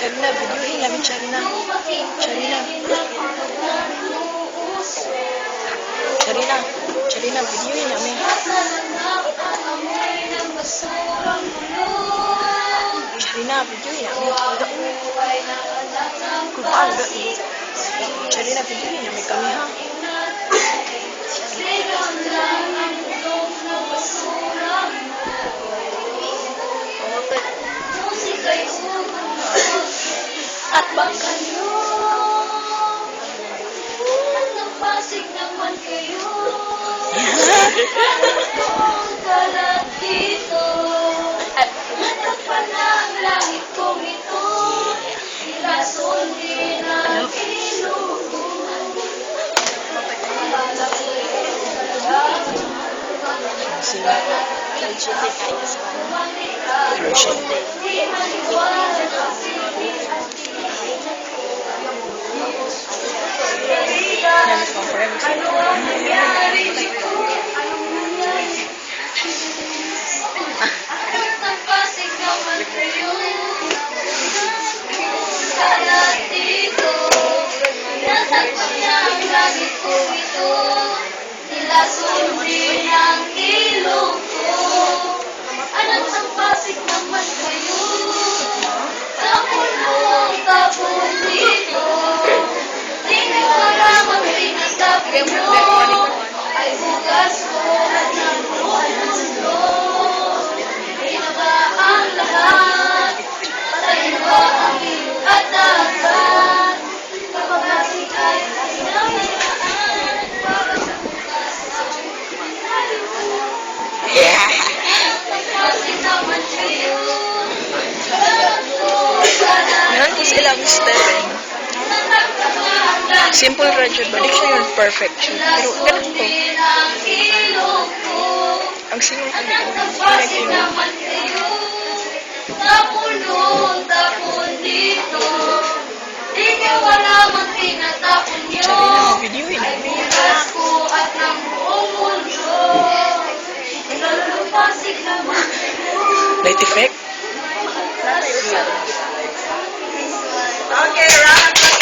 Charina, videohin namin Charina. Charina. Charina. Charina, videohin namin. Charina, videohin namin. Kupaga. Charina, videohin namin kami ha. At baka Pasig naman kayo. Kalat dito. Matapan ang langit kong ito. Ilason din ang ilog. sila. Nag-shooting kayo sa shooting. Nag-conference. Sundin ang ilong ko. Anak ng Pasig naman kayo. Tapon dito. Di nyo alam ang pinagdapin nyo. Ay bukas ko at nabuong mundo. Di na ba ang lahat? Patay ba ang ilog at dagat? Kapag Pasig ay pinamayaan. Para sa bukas Yan is ilang step. Simple radyo, balik siya yung perfect siya. Pero ganun to. Ang single ko Tapon dito. Di niyo wala mang tinatapon nyo. Sabi na video yun. Ay bukas ko at ng buong mundo. Pasig naman kayo. Light effect. Okay, round